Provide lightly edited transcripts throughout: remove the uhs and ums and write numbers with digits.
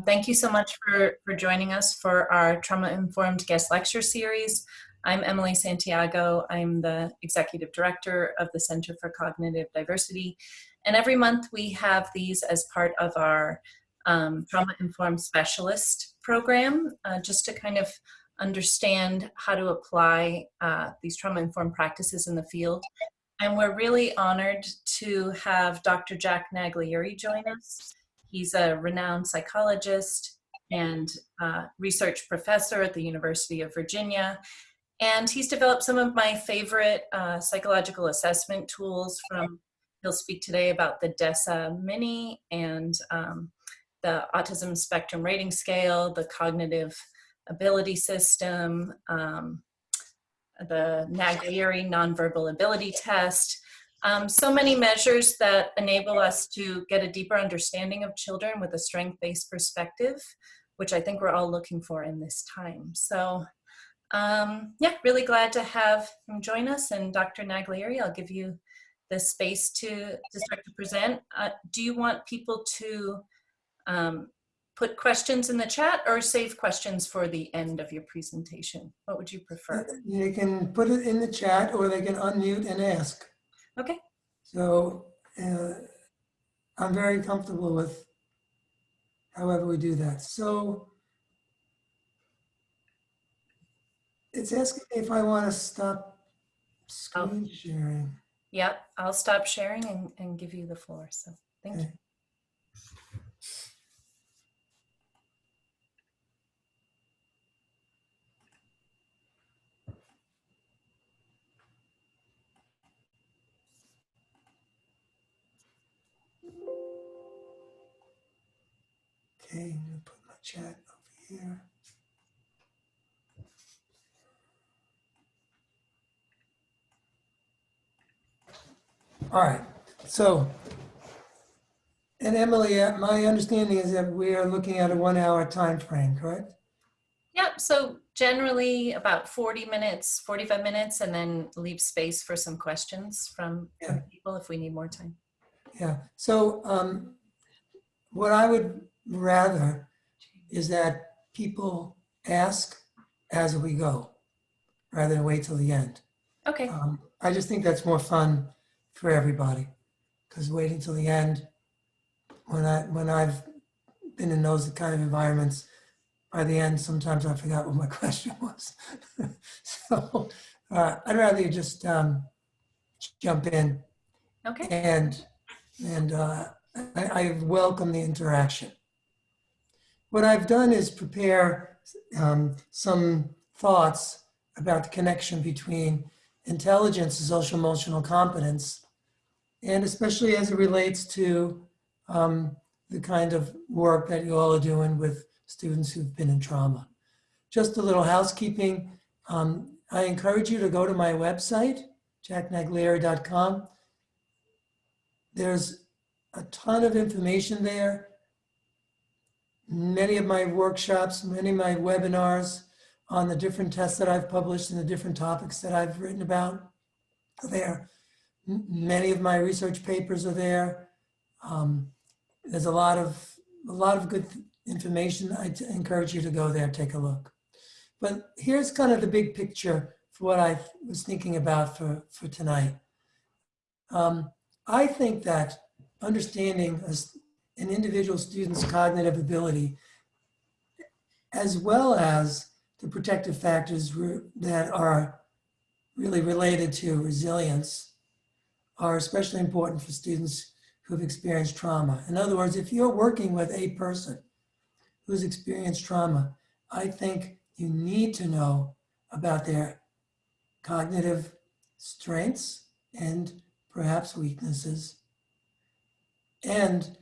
Thank you so much for joining us for our Trauma-Informed Guest Lecture Series. I'm Emily Santiago. I'm the Executive Director of the Center for Cognitive Diversity. And every month we have these as part of our Trauma-Informed Specialist program, just to kind of understand how to apply these trauma-informed practices in the field. And we're really honored to have Dr. Jack Naglieri join us. He's a renowned psychologist and research professor at the University of Virginia. And he's developed some of my favorite psychological assessment tools he'll speak today about the DESSA Mini and the Autism Spectrum Rating Scale, the Cognitive Ability System, the Naglieri Nonverbal Ability Test. So many measures that enable us to get a deeper understanding of children with a strength-based perspective, which I think we're all looking for in this time. So yeah, really glad to have him join us. And Dr. Naglieri, I'll give you the space to start to present. Do you want people to put questions in the chat or save questions for the end of your presentation? What would you prefer? You can put it in the chat or they can unmute and ask. Okay. So I'm very comfortable with however we do that. So it's asking me if I want to stop screen sharing. Yep, I'll stop sharing and give you the floor. So thank you. Okay, I'm going to put my chat over here. All right, so, and Emily, my understanding is that we are looking at a 1 hour time frame, correct? Yep, so generally about 40 minutes, 45 minutes, and then leave space for some questions from people if we need more time. Yeah, so what I would rather is that people ask as we go, rather than wait till the end. Okay. I just think that's more fun for everybody, because waiting till the end, when I've been in those kind of environments, by the end, sometimes I forgot what my question was. So I'd rather you just jump in. Okay. And I welcome the interaction. What I've done is prepare some thoughts about the connection between intelligence and social emotional competence, and especially as it relates to the kind of work that you all are doing with students who've been in trauma. Just a little housekeeping. I encourage you to go to my website, jacknaglieri.com. There's a ton of information there. Many of my workshops, many of my webinars on the different tests that I've published and the different topics that I've written about are there. Many of my research papers are there. There's a lot of good information. I encourage you to go there, take a look. But here's kind of the big picture for what I was thinking about for tonight. I think that understanding an individual student's cognitive ability, as well as the protective factors that are really related to resilience, are especially important for students who've experienced trauma. In other words, if you're working with a person who's experienced trauma, I think you need to know about their cognitive strengths and perhaps weaknesses, and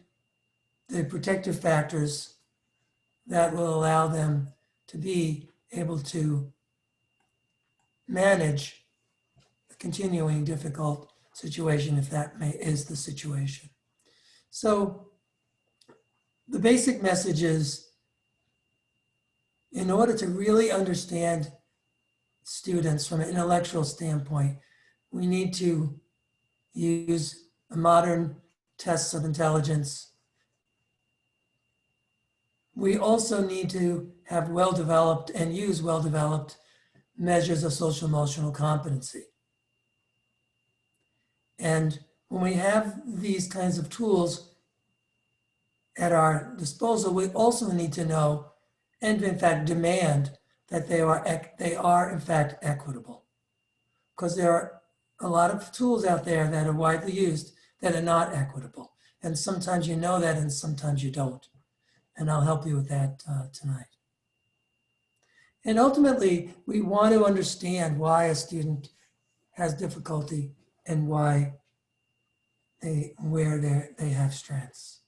the protective factors that will allow them to be able to manage a continuing difficult situation, if that is the situation. So the basic message is, in order to really understand students from an intellectual standpoint, we need to use modern tests of intelligence we also need to have well-developed and use well-developed measures of social emotional competency. And when we have these kinds of tools at our disposal, we also need to know and in fact demand that they are in fact equitable. Because there are a lot of tools out there that are widely used that are not equitable. And sometimes you know that and sometimes you don't. And I'll help you with that tonight. And ultimately, we want to understand why a student has difficulty and where they have strengths.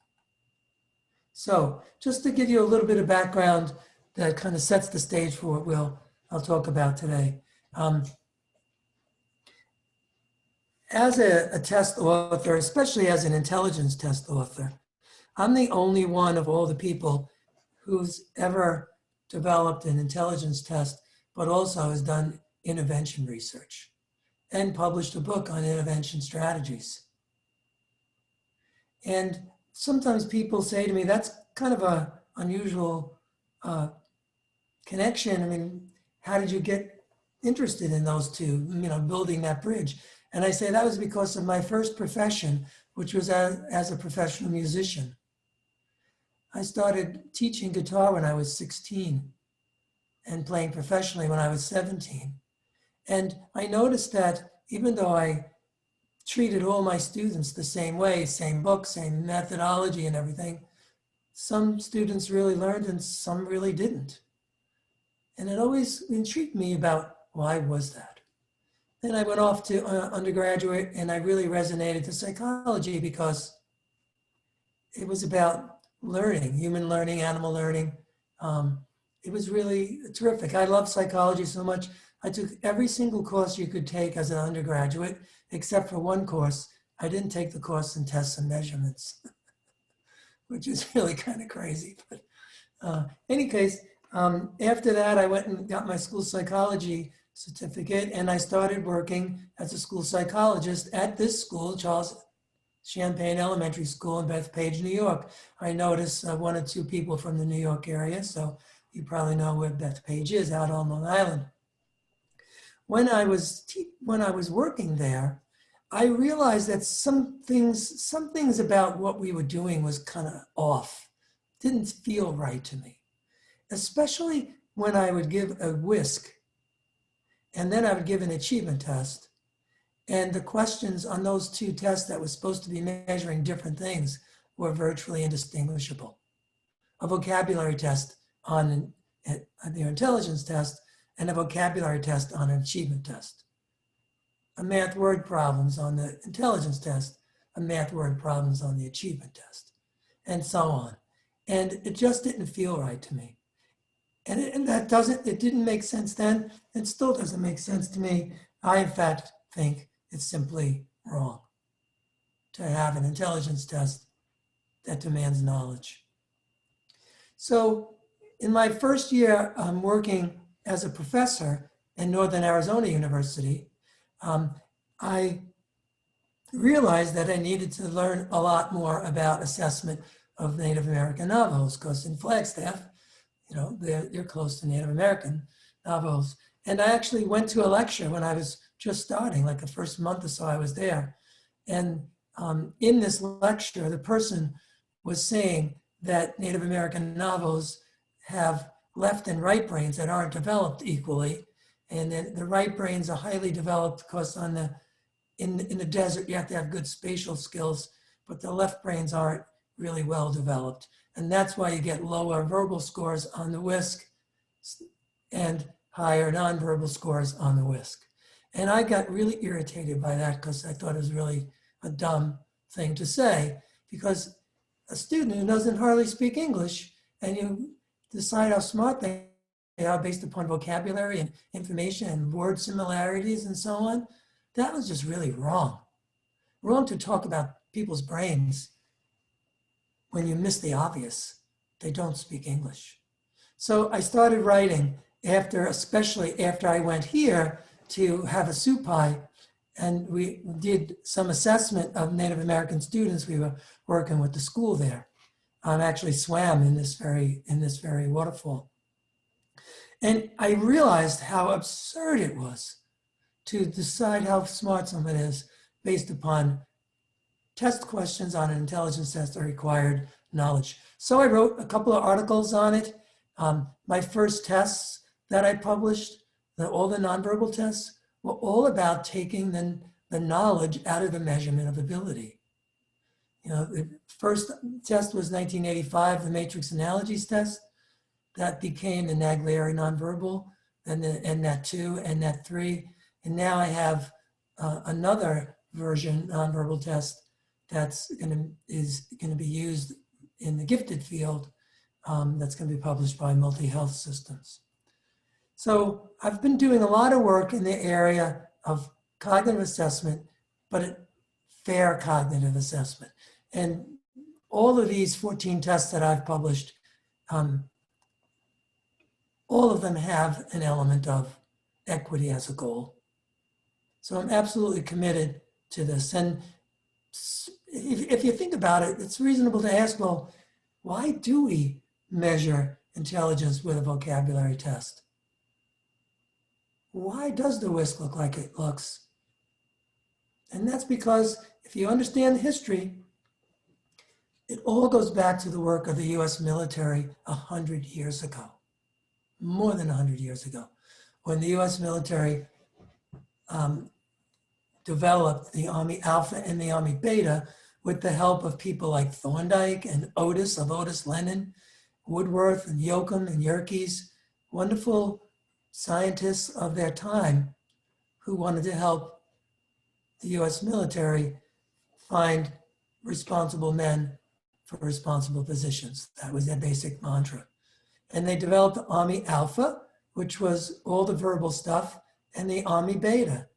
So just to give you a little bit of background that kind of sets the stage for what I'll talk about today. As a test author, especially as an intelligence test author, I'm the only one of all the people who's ever developed an intelligence test, but also has done intervention research and published a book on intervention strategies. And sometimes people say to me, that's kind of an unusual connection. I mean, how did you get interested in those two, building that bridge? And I say that was because of my first profession, which was as a professional musician. I started teaching guitar when I was 16 and playing professionally when I was 17. And I noticed that even though I treated all my students the same way, same book, same methodology and everything, some students really learned and some really didn't. And it always intrigued me about why was that? Then I went off to undergraduate and I really resonated to psychology because it was about learning, human learning, animal learning. It was really terrific. I love psychology so much. I took every single course you could take as an undergraduate, except for one course. I didn't take the course in tests and measurements, which is really kind of crazy. But any case, after that, I went and got my school psychology certificate, and I started working as a school psychologist at this school, Charles Champaign Elementary School in Bethpage, New York. I noticed one or two people from the New York area, so you probably know where Bethpage is, out on Long Island. When I was working there, I realized that some things about what we were doing was kind of off, didn't feel right to me, especially when I would give a whisk and then I would give an achievement test. And the questions on those two tests that were supposed to be measuring different things were virtually indistinguishable. A vocabulary test on the intelligence test and a vocabulary test on an achievement test. A math word problems on the intelligence test, a math word problems on the achievement test, and so on. And it just didn't feel right to me. And it didn't make sense then. It still doesn't make sense to me. I, in fact, think it's simply wrong to have an intelligence test that demands knowledge. So in my first year working as a professor in Northern Arizona University, I realized that I needed to learn a lot more about assessment of Native American Navajos, because in Flagstaff, they're close to Native American Navajos. And I actually went to a lecture when I was just starting, like the first month or so I was there. And in this lecture, the person was saying that Native American Navajos have left and right brains that aren't developed equally. And then the right brains are highly developed because in the desert, you have to have good spatial skills, but the left brains aren't really well developed. And that's why you get lower verbal scores on the whisk and higher nonverbal scores on the whisk. And I got really irritated by that because I thought it was really a dumb thing to say, because a student who doesn't hardly speak English and you decide how smart they are based upon vocabulary and information and word similarities and so on, that was just really wrong. Wrong to talk about people's brains when you miss the obvious. They don't speak English. So I started writing especially after I went here to have a SUPI, and we did some assessment of Native American students. We were working with the school there. actually swam in this very waterfall. And I realized how absurd it was to decide how smart someone is based upon test questions on an intelligence test that required knowledge. So I wrote a couple of articles on it. My first tests that I published, all the nonverbal tests, were all about taking the knowledge out of the measurement of ability. The first test was 1985, the matrix analogies test. That became the Naglieri nonverbal, and the NNAT2, NNAT3. And now I have another version nonverbal test that's going to be used in the gifted field, that's going to be published by Multi-Health Systems. So I've been doing a lot of work in the area of cognitive assessment, but fair cognitive assessment. And all of these 14 tests that I've published, all of them have an element of equity as a goal. So I'm absolutely committed to this. And if you think about it, it's reasonable to ask, well, why do we measure intelligence with a vocabulary test? Why does the WISC look like it looks? And that's because if you understand the history, it all goes back to the work of the US military 100 years ago, more than 100 years ago, when the US military developed the Army Alpha and the Army Beta with the help of people like Thorndike and Otis of Otis Lennon, Woodworth and Yoakum and Yerkes, wonderful scientists of their time who wanted to help the US military find responsible men for responsible positions. That was their basic mantra. And they developed the Army Alpha, which was all the verbal stuff, and the Army Beta.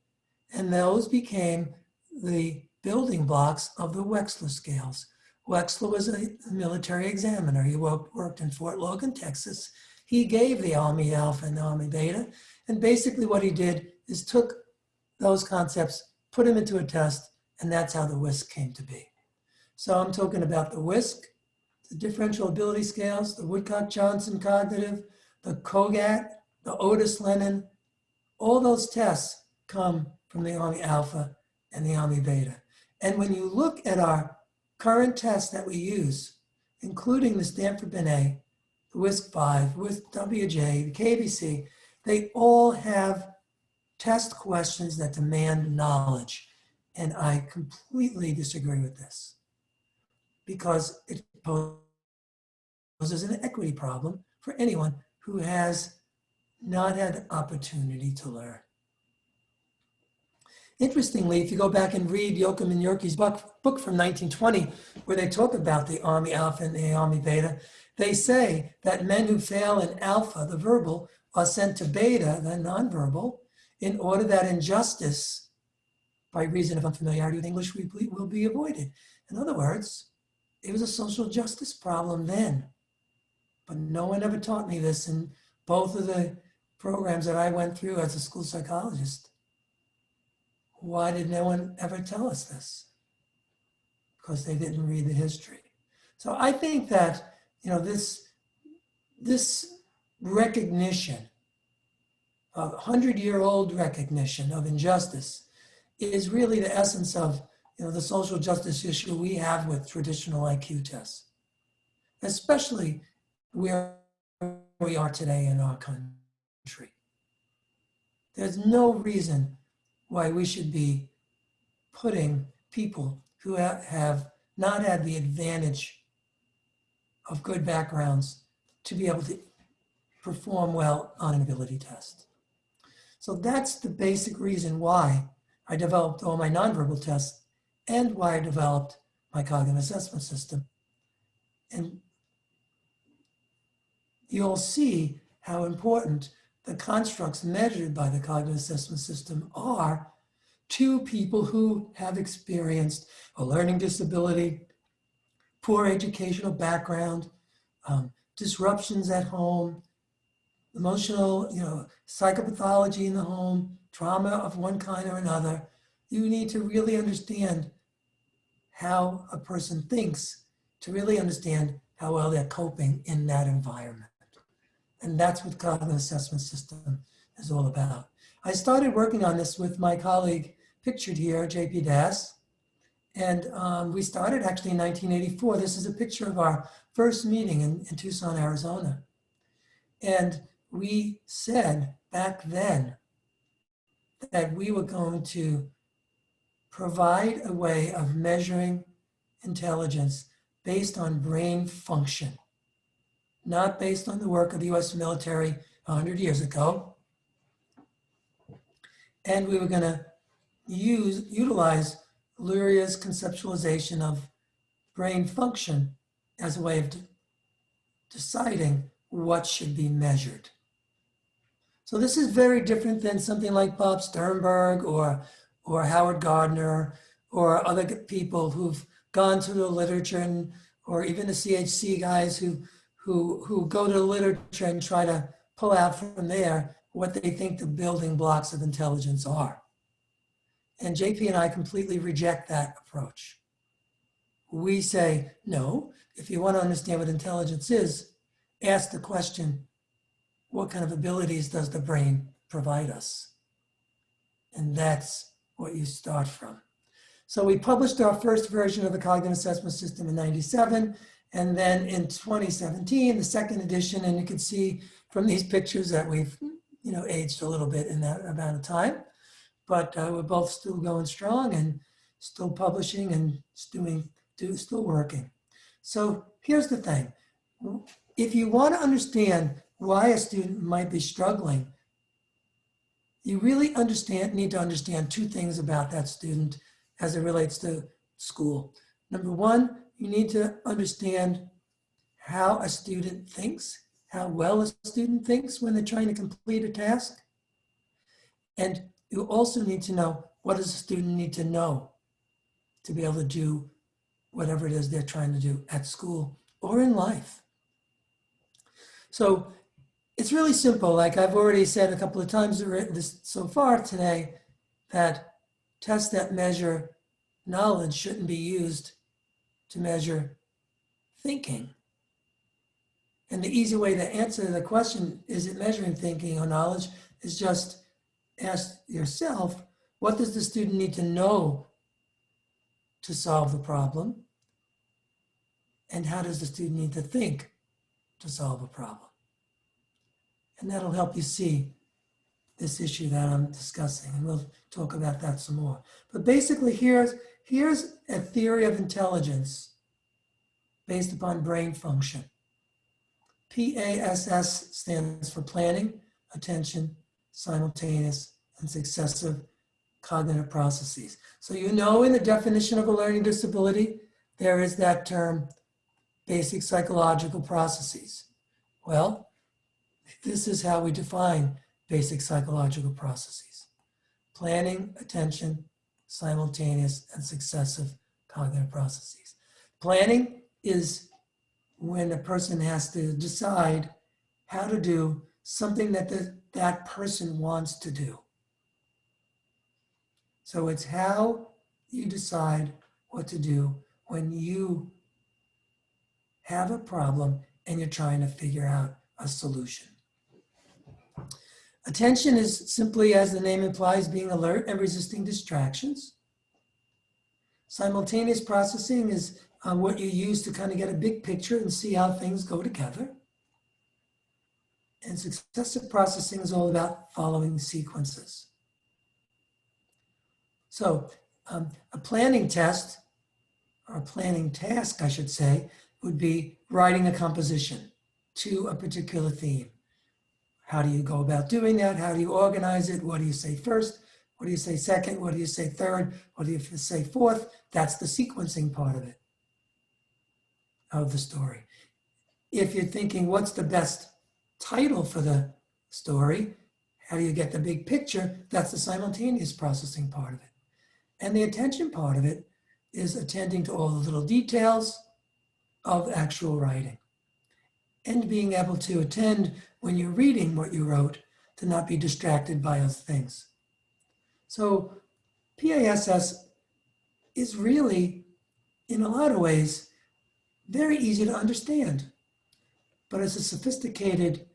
And those became the building blocks of the Wexler Scales. Wexler was a military examiner. He worked in Fort Logan, Texas. He gave the Army Alpha and the Army Beta. And basically what he did is took those concepts, put them into a test, and that's how the WISC came to be. So I'm talking about the WISC, the differential ability scales, the Woodcock-Johnson cognitive, the COGAT, the Otis Lennon. All those tests come from the Army Alpha and the Army Beta. And when you look at our current tests that we use, including the Stanford Binet, the WISC-5, with WJ, the KBC, they all have test questions that demand knowledge. And I completely disagree with this because it poses an equity problem for anyone who has not had the opportunity to learn. Interestingly, if you go back and read Yoakum and Yerkes' book from 1920, where they talk about the Army Alpha and the Army Beta, they say that men who fail in Alpha, the verbal, are sent to Beta, the nonverbal, in order that injustice, by reason of unfamiliarity with English, will be avoided. In other words, it was a social justice problem then, but no one ever taught me this in both of the programs that I went through as a school psychologist. Why did no one ever tell us this? Because they didn't read the history. So I think that, this recognition, a 100-year-old recognition of injustice, is really the essence of the social justice issue we have with traditional IQ tests, especially where we are today in our country. There's no reason why we should be putting people who have not had the advantage of good backgrounds to be able to perform well on an ability test. So that's the basic reason why I developed all my nonverbal tests and why I developed my cognitive assessment system. And you'll see how important the constructs measured by the cognitive assessment system are to people who have experienced a learning disability, poor educational background, disruptions at home, emotional, psychopathology in the home, trauma of one kind or another. You need to really understand how a person thinks to really understand how well they're coping in that environment. And that's what cognitive assessment system is all about. I started working on this with my colleague pictured here, J.P. Das, and we started actually in 1984. This is a picture of our first meeting in Tucson, Arizona. And we said back then that we were going to provide a way of measuring intelligence based on brain function, not based on the work of the US military 100 years ago. And we were going to utilize Luria's conceptualization of brain function as a way of deciding what should be measured. So this is very different than something like Bob Sternberg or Howard Gardner or other people who've gone through the literature, or even the CHC guys who go to the literature and try to pull out from there what they think the building blocks of intelligence are. And JP and I completely reject that approach. We say, no, if you want to understand what intelligence is, ask the question, what kind of abilities does the brain provide us? And that's what you start from. So we published our first version of the cognitive assessment system in '97, and then in 2017, the second edition, and you can see from these pictures that we've aged a little bit in that amount of time, but we're both still going strong and still publishing and still working. So here's the thing. If you want to understand why a student might be struggling, you really need to understand two things about that student as it relates to school. Number one, you need to understand how a student thinks, how well a student thinks when they're trying to complete a task. And you also need to know, what does a student need to know to be able to do whatever it is they're trying to do at school or in life. So it's really simple. Like I've already said a couple of times this so far today, that tests that measure knowledge shouldn't be used to measure thinking. And the easy way to answer the question, is it measuring thinking or knowledge, is just ask yourself, what does the student need to know to solve the problem? And how does the student need to think to solve a problem? And that'll help you see this issue that I'm discussing, and we'll talk about that some more. But basically, here's a theory of intelligence based upon brain function. PASS stands for planning, attention, simultaneous, and successive cognitive processes. So in the definition of a learning disability, there is that term, basic psychological processes. Well, this is how we define basic psychological processes: planning, attention, simultaneous, and successive cognitive processes. Planning is when a person has to decide how to do something that that person wants to do. So it's how you decide what to do when you have a problem and you're trying to figure out a solution. Attention is simply, as the name implies, being alert and resisting distractions. Simultaneous processing is what you use to kind of get a big picture and see how things go together. And successive processing is all about following sequences. So a planning test, or a planning task, I should say, would be writing a composition to a particular theme. How do you go about doing that? How do you organize it? What do you say first? What do you say second? What do you say third? What do you say fourth? That's the sequencing part of it, of the story. If you're thinking, what's the best title for the story? How do you get the big picture? That's the simultaneous processing part of it. And the attention part of it is attending to all the little details of actual writing, and being able to attend when you're reading what you wrote to not be distracted by other things. So PASS is really, in a lot of ways, very easy to understand, but it's a sophisticated,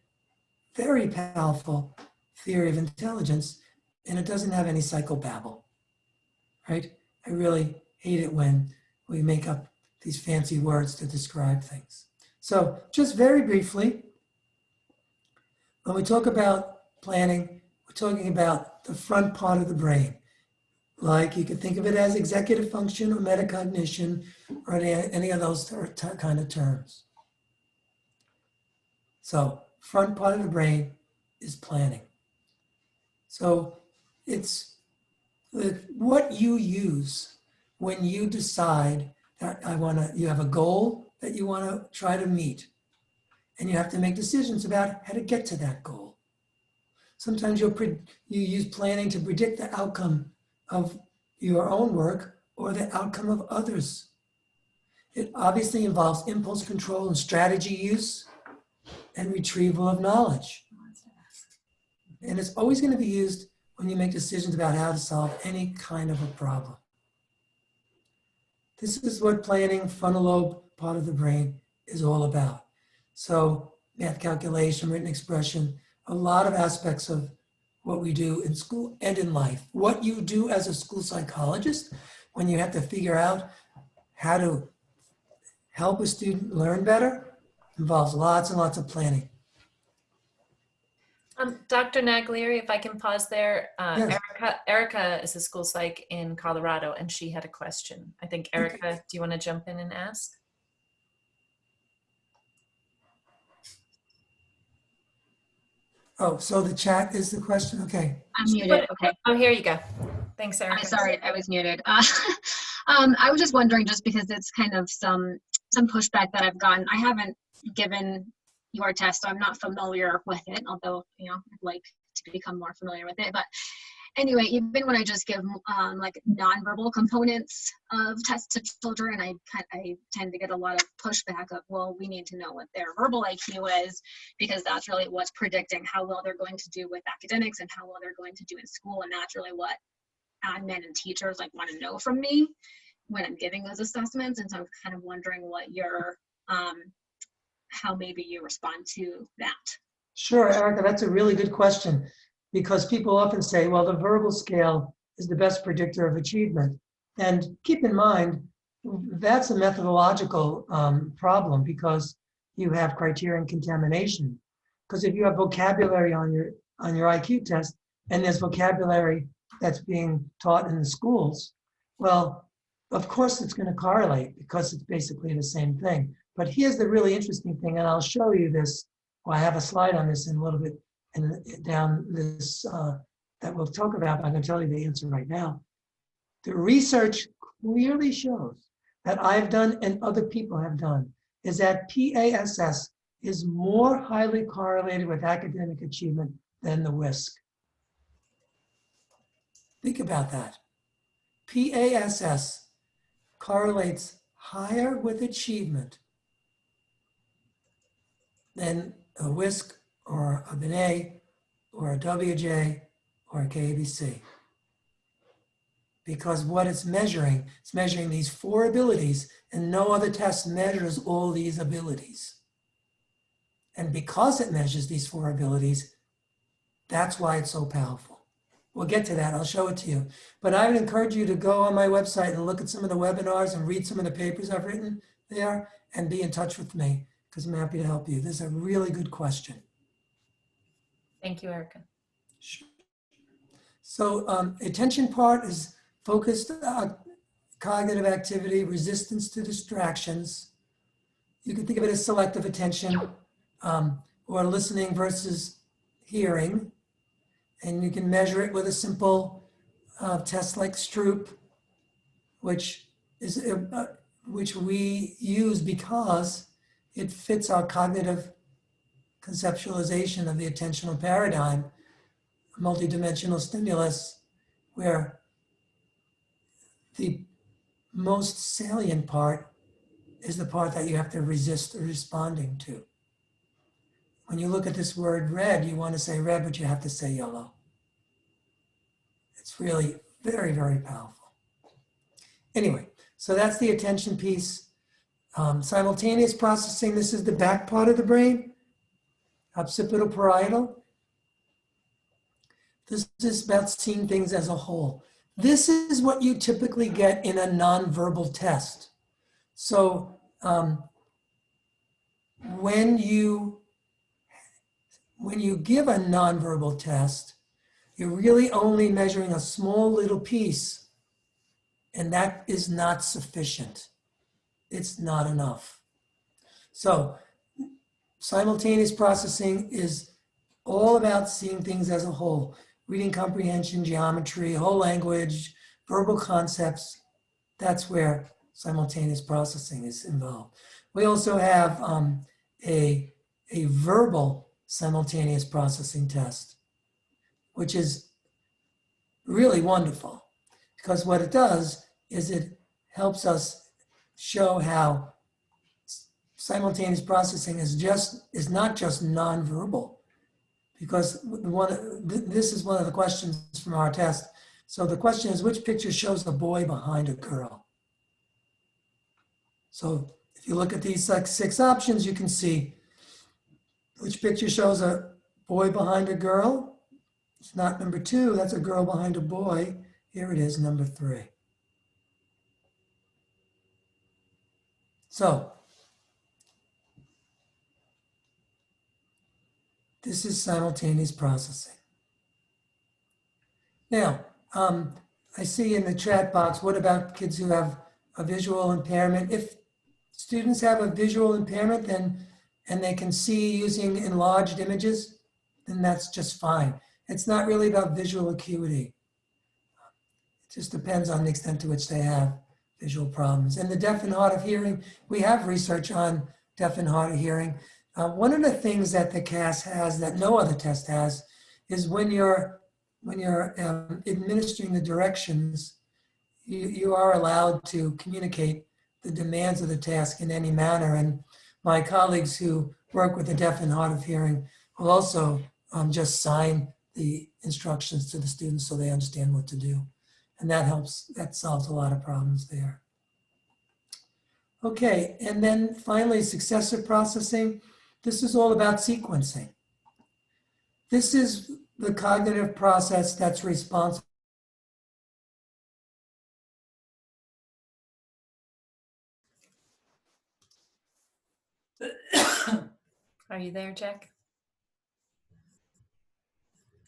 very powerful theory of intelligence, and it doesn't have any psychobabble, right? I really hate it when we make up these fancy words to describe things. So just very briefly, when we talk about planning, we're talking about the front part of the brain. Like you can think of it as executive function or metacognition or any of those kind of terms. So front part of the brain is planning. So it's what you use when you decide that you have a goal that you want to try to meet, and you have to make decisions about how to get to that goal. Sometimes you use planning to predict the outcome of your own work or the outcome of others. It obviously involves impulse control and strategy use and retrieval of knowledge. And it's always going to be used when you make decisions about how to solve any kind of a problem. This is what planning, frontal lobe part of the brain is all about. So math calculation, written expression, a lot of aspects of what we do in school and in life. What you do as a school psychologist when you have to figure out how to help a student learn better involves lots and lots of planning. Dr. Naglieri, if I can pause there, Yes. Erica is a school psych in Colorado, and she had a question. I think, Erica, do you want to jump in and ask? Oh, so the chat is the question? Okay. I'm muted. Okay. Oh, here you go. Thanks, Erica. I'm sorry, I was muted. I was just wondering, just because it's kind of some pushback that I've gotten. I haven't given your test, so I'm not familiar with it, although, you know, I'd like to become more familiar with it. But anyway, even when I just give like nonverbal components of tests to children, I tend to get a lot of pushback of, well, we need to know what their verbal IQ is, because that's really what's predicting how well they're going to do with academics and how well they're going to do in school. And that's really what admin and teachers like want to know from me when I'm giving those assessments. And so I'm kind of wondering what your, how maybe you respond to that. Sure, Erica, that's a really good question, because people often say, well, the verbal scale is the best predictor of achievement. And keep in mind, that's a methodological problem, because you have criterion contamination. Because if you have vocabulary on your IQ test, and there's vocabulary that's being taught in the schools, well, of course it's going to correlate, because it's basically the same thing. But here's the really interesting thing, and I'll show you this. Well, I have a slide on this in a little bit, and down this that we'll talk about. I can tell you the answer right now. The research clearly shows that I've done and other people have done is that PASS is more highly correlated with academic achievement than the WISC. Think about that. PASS correlates higher with achievement than a WISC or a Binet or a WJ or a KABC. Because what it's measuring these 4 abilities, and no other test measures all these abilities. And because it measures these 4 abilities, that's why it's so powerful. We'll get to that, I'll show it to you. But I would encourage you to go on my website and look at some of the webinars and read some of the papers I've written there, and be in touch with me, because I'm happy to help you. This is a really good question. Thank you, Erica. So attention part is focused cognitive activity, resistance to distractions. You can think of it as selective attention, or listening versus hearing. And you can measure it with a simple test like Stroop, which we use because it fits our cognitive conceptualization of the attentional paradigm, multidimensional stimulus, where the most salient part is the part that you have to resist responding to. When you look at this word red, you want to say red, but you have to say yellow. It's really very, very powerful. Anyway, so that's the attention piece. Simultaneous processing, this is the back part of the brain, occipital parietal. This is about seeing things as a whole. This is what you typically get in a nonverbal test. So when you give a nonverbal test, you're really only measuring a small little piece, and that is not sufficient. It's not enough. So simultaneous processing is all about seeing things as a whole. Reading comprehension, geometry, whole language, verbal concepts. That's where simultaneous processing is involved. We also have a verbal simultaneous processing test, which is really wonderful, because what it does is it helps us show how simultaneous processing is not just nonverbal, because this is one of the questions from our test. So the question is, which picture shows a boy behind a girl? So if you look at these 6 options, you can see which picture shows a boy behind a girl. It's not number 2, that's a girl behind a boy. Here it is, number 3. So this is simultaneous processing. Now, I see in the chat box, what about kids who have a visual impairment? If students have a visual impairment, then and they can see using enlarged images, then that's just fine. It's not really about visual acuity. It just depends on the extent to which they have visual problems. And the deaf and hard of hearing, we have research on deaf and hard of hearing. One of the things that the CAS has that no other test has is when you're administering the directions, you are allowed to communicate the demands of the task in any manner. And my colleagues who work with the deaf and hard of hearing will also just sign the instructions to the students so they understand what to do. And that helps, that solves a lot of problems there. Okay, and then finally, successive processing. This is all about sequencing. This is the cognitive process that's responsible. Are you there, Jack?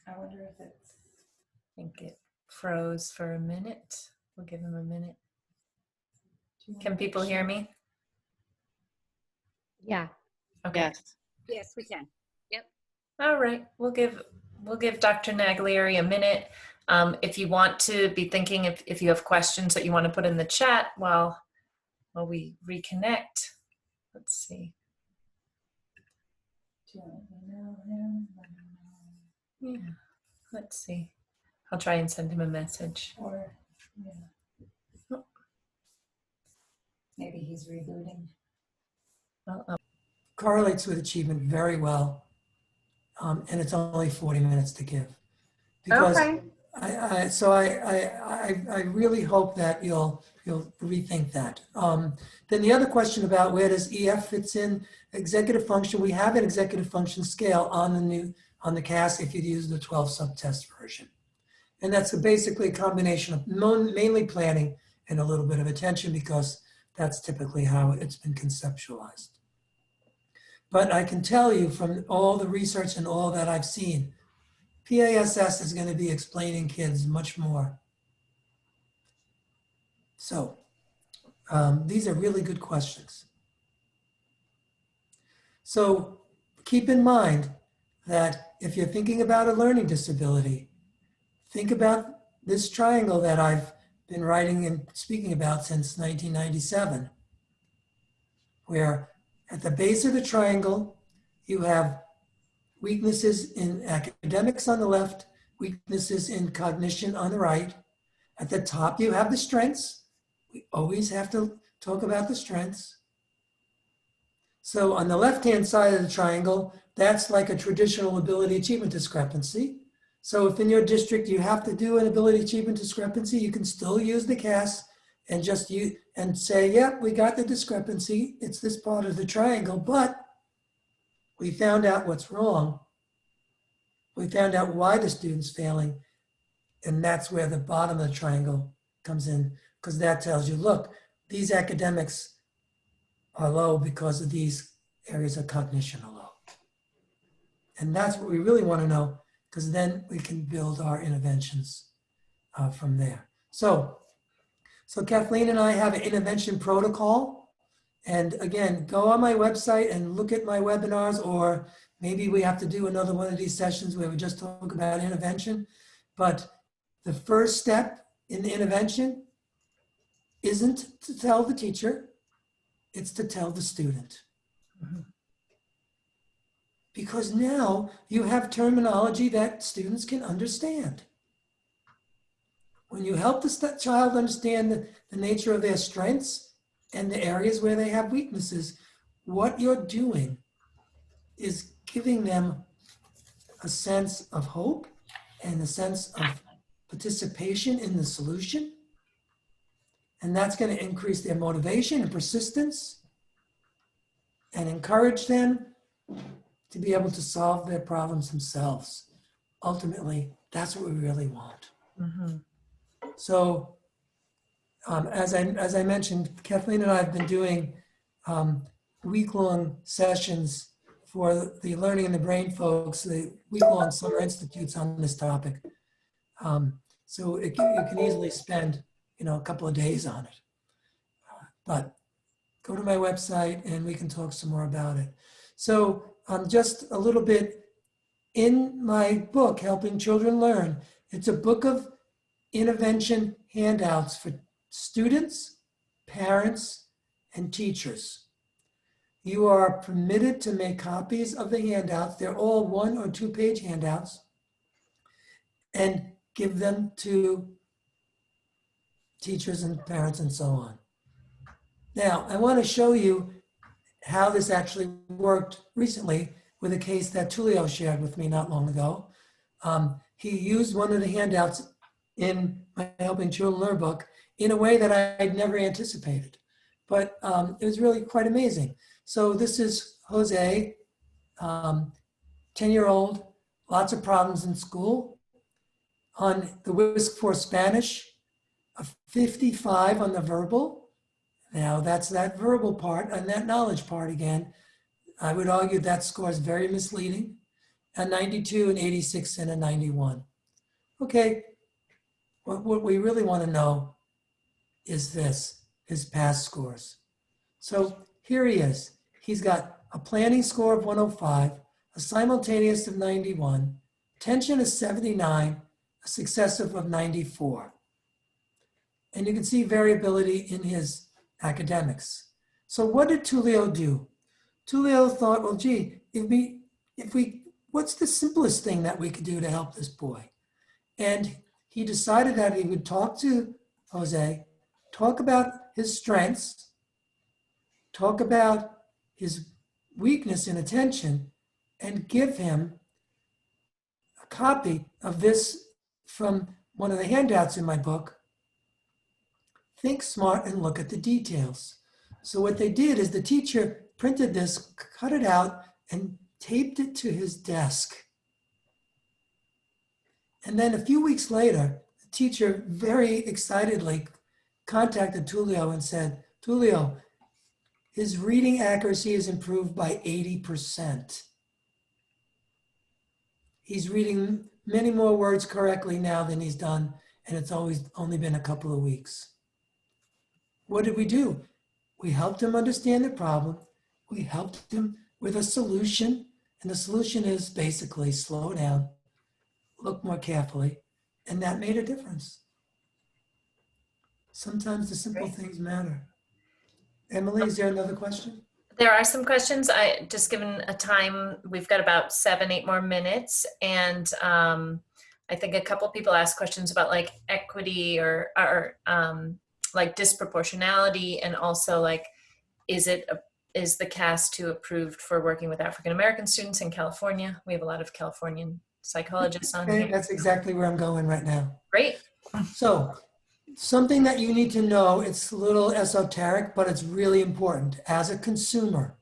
I wonder if it's, I think it froze for a minute. We'll give him a minute. Can people hear me? Yeah. Okay. Yes. Yes, we can. Yep. All right. We'll give Dr. Naglieri a minute. If you want to be thinking, if you have questions that you want to put in the chat while we reconnect. Let's see. Yeah, let's see. I'll try and send him a message. Or, yeah. Oh. Maybe he's rebooting. Well, Correlates with achievement very well. And it's only 40 minutes to give. Because okay. I really hope that you'll rethink that. Then the other question about where does EF fits in, executive function, we have an executive function scale on the CAS if you use the 12 subtest version. And that's basically a combination of mainly planning and a little bit of attention, because that's typically how it's been conceptualized. But I can tell you from all the research and all that I've seen, PASS is going to be explaining kids much more. So these are really good questions. So keep in mind that if you're thinking about a learning disability, think about this triangle that I've been writing and speaking about since 1997, where at the base of the triangle, you have weaknesses in academics on the left, weaknesses in cognition on the right. At the top, you have the strengths. We always have to talk about the strengths. So on the left-hand side of the triangle, that's like a traditional ability achievement discrepancy. So if in your district you have to do an ability achievement discrepancy, you can still use the CAS and just and say, yep, we got the discrepancy. It's this part of the triangle, but we found out what's wrong. We found out why the student's failing. And that's where the bottom of the triangle comes in, because that tells you, look, these academics are low because of these areas of cognition are low. And that's what we really want to know, because then we can build our interventions from there. So Kathleen and I have an intervention protocol. And again, go on my website and look at my webinars, or maybe we have to do another one of these sessions where we just talk about intervention. But the first step in the intervention isn't to tell the teacher, it's to tell the student. Mhm. Because now you have terminology that students can understand. When you help the child understand the nature of their strengths and the areas where they have weaknesses, what you're doing is giving them a sense of hope and a sense of participation in the solution. And that's going to increase their motivation and persistence and encourage them to be able to solve their problems themselves. Ultimately, that's what we really want. Mm-hmm. So as I mentioned, Kathleen and I have been doing week-long sessions for the Learning in the Brain folks, the week-long summer institutes on this topic. So you can easily spend, a couple of days on it. But go to my website and we can talk some more about it. So just a little bit, in my book, Helping Children Learn, it's a book of intervention handouts for students, parents, and teachers. You are permitted to make copies of the handouts. They're all 1 or 2 page handouts, and give them to teachers and parents and so on. Now, I want to show you how this actually worked recently with a case that Tulio shared with me not long ago. He used one of the handouts in my Helping Children Learn book in a way that I'd never anticipated. But it was really quite amazing. So this is Jose, 10-year-old, lots of problems in school. On the WISC for Spanish, a 55 on the verbal. Now that's that verbal part and that knowledge part again. I would argue that score is very misleading. A 92, an 86, and a 91. Okay, what we really want to know is this, his past scores. So here he is. He's got a planning score of 105, a simultaneous of 91, tension is 79, a successive of 94. And you can see variability in his academics. So what did Tulio do? Tulio thought, well, gee, what's the simplest thing that we could do to help this boy? And he decided that he would talk to Jose, talk about his strengths, talk about his weakness in attention, and give him a copy of this from one of the handouts in my book, Think Smart and Look at the Details. So what they did is the teacher printed this, cut it out, and taped it to his desk. And then a few weeks later, the teacher very excitedly contacted Tulio and said, Tulio, his reading accuracy is improved by 80%. He's reading many more words correctly now than he's done, and it's only been a couple of weeks. What did we do? We helped him understand the problem. We helped him with a solution, and the solution is basically slow down, look more carefully, and that made a difference. Sometimes the simple things matter. Emily, is there another question? There are some questions. Just given a time, we've got about 7-8 more minutes. And I think a couple people asked questions about like equity or like disproportionality, and also like, is the CAS-2 approved for working with African-American students in California? We have a lot of Californian psychologists on here. That's exactly where I'm going right now. Great. So something that you need to know, it's a little esoteric, but it's really important as a consumer.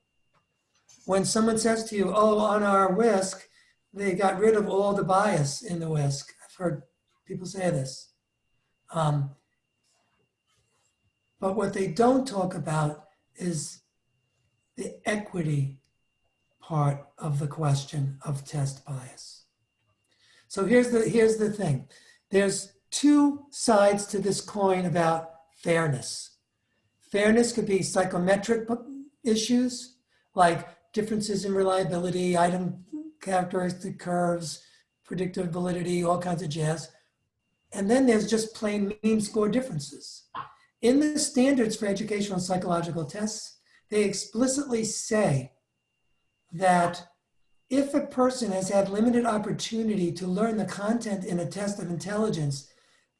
When someone says to you, oh, on our WISC, they got rid of all the bias in the WISC. I've heard people say this. But what they don't talk about is the equity part of the question of test bias. So here's the thing. There's two sides to this coin about fairness. Fairness could be psychometric issues like differences in reliability, item characteristic curves, predictive validity, all kinds of jazz. And then there's just plain mean score differences. In the standards for educational and psychological tests, they explicitly say that if a person has had limited opportunity to learn the content in a test of intelligence,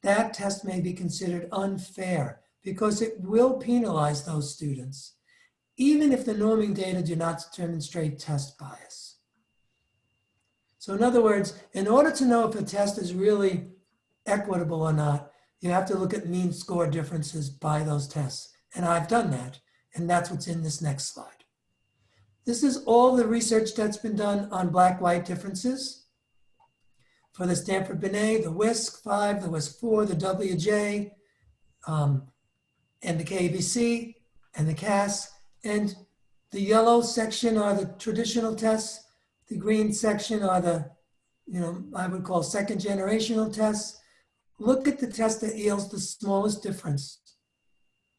that test may be considered unfair because it will penalize those students, even if the norming data do not demonstrate test bias. So in other words, in order to know if a test is really equitable or not, you have to look at mean score differences by those tests. And I've done that, and that's what's in this next slide. This is all the research that's been done on black-white differences for the Stanford-Binet, the WISC-5, the WISC-4, the WJ, and the KBC, and the CAS. And the yellow section are the traditional tests. The green section are the, I would call second generational tests. Look at the test that yields the smallest difference,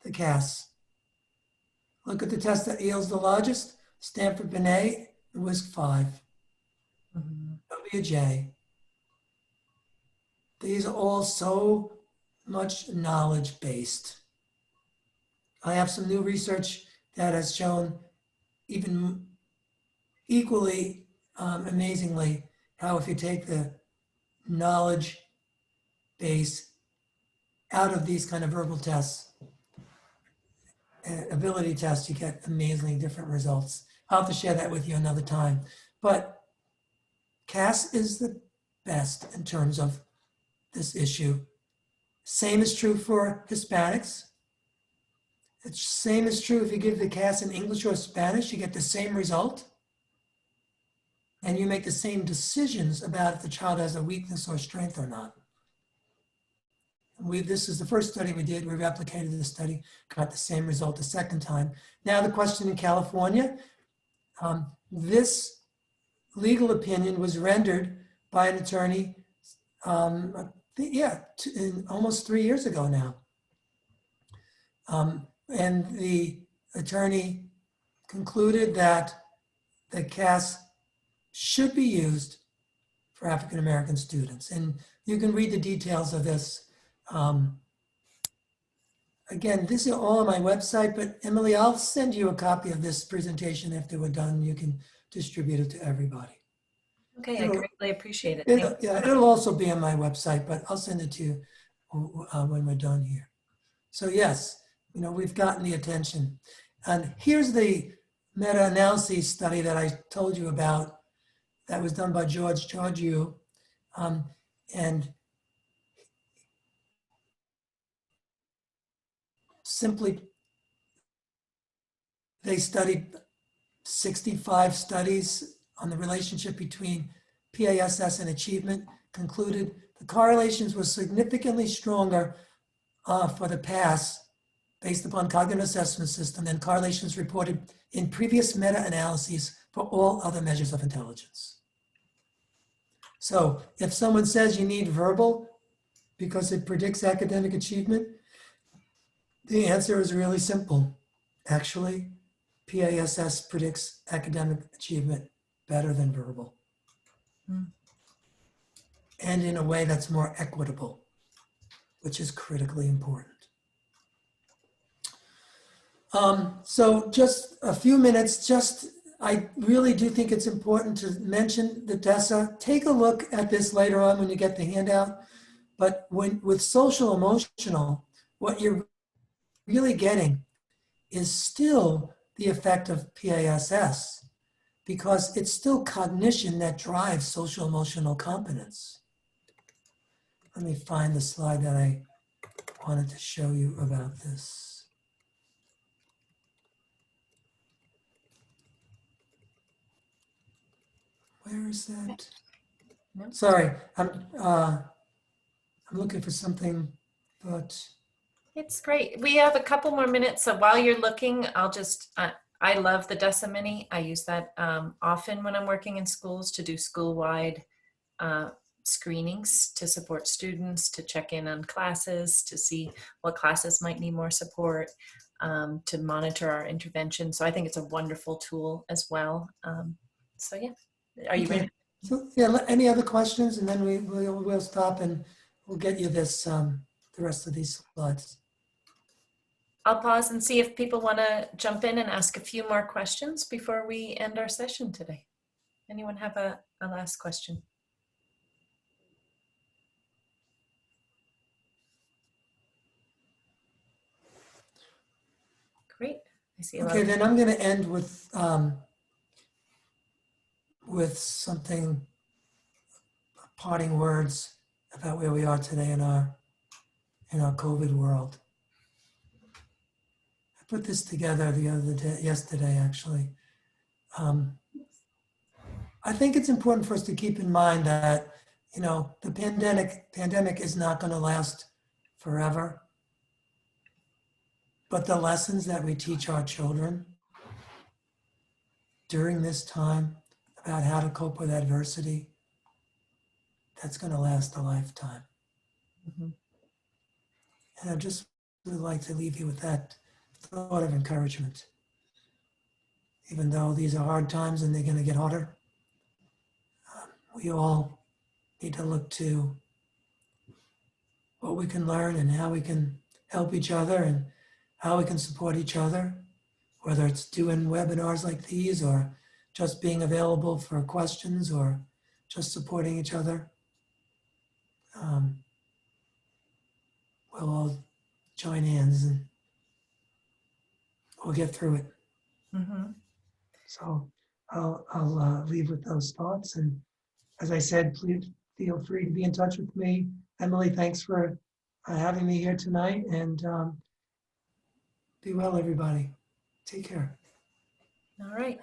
the CAS. Look at the test that yields the largest, Stanford-Binet, the WISC-5, WJ. These are all so much knowledge-based. I have some new research that has shown even equally amazingly how if you take the knowledge base out of these kind of verbal tests, ability tests, you get amazingly different results. I'll have to share that with you another time. But CAS is the best in terms of this issue. Same is true for Hispanics. The same is true if you give the CAS in English or Spanish, you get the same result. And you make the same decisions about if the child has a weakness or strength or not. This is the first study we did. We replicated the study, got the same result the second time. Now the question in California, this legal opinion was rendered by an attorney, almost 3 years ago now. And the attorney concluded that the CAS should be used for African-American students. And you can read the details of this. Again, this is all on my website, but Emily, I'll send you a copy of this presentation after we're done. You can distribute it to everybody. Okay, I greatly appreciate it. It'll also be on my website, but I'll send it to you when we're done here. So yes, we've gotten the attention. And here's the meta-analysis study that I told you about that was done by George Yu. And simply, they studied 65 studies on the relationship between PASS and achievement, concluded the correlations were significantly stronger for the PASS based upon cognitive assessment system than correlations reported in previous meta-analyses for all other measures of intelligence. So if someone says you need verbal because it predicts academic achievement, the answer is really simple. Actually, PASS predicts academic achievement better than verbal. And in a way that's more equitable, which is critically important. So just a few minutes, I really do think it's important to mention the DESSA. Take a look at this later on when you get the handout. But with social emotional, what you're really getting is still the effect of PASS, because it's still cognition that drives social emotional competence. Let me find the slide that I wanted to show you about this. Where is that? No. Sorry, I'm looking for something, but It's great. We have a couple more minutes, so while you're looking, I'll just, I love the DESSA Mini. I use that often when I'm working in schools to do school-wide screenings to support students, to check in on classes, to see what classes might need more support, to monitor our intervention. So I think it's a wonderful tool as well. So yeah, are you ready? So yeah, any other questions? And then we'll stop and we'll get you this, the rest of these slides. I'll pause and see if people want to jump in and ask a few more questions before we end our session today. Anyone have a last question? Great. I see a lot Okay, of then I'm going to end with something, parting words about where we are today in our COVID world. I put this together the other day, yesterday actually. I think it's important for us to keep in mind that, you know, the pandemic is not going to last forever. But the lessons that we teach our children during this time about how to cope with adversity, that's going to last a lifetime. Mhm. And I just would like to leave you with that thought of encouragement. Even though these are hard times and they're going to get harder, we all need to look to what we can learn and how we can help each other and how we can support each other, whether it's doing webinars like these or just being available for questions or just supporting each other. We'll all join hands and we'll get through it. Mhm. So I'll leave with those thoughts. And as I said, please feel free to be in touch with me. Emily, thanks for having me here tonight, and be well, everybody. Take care. All right.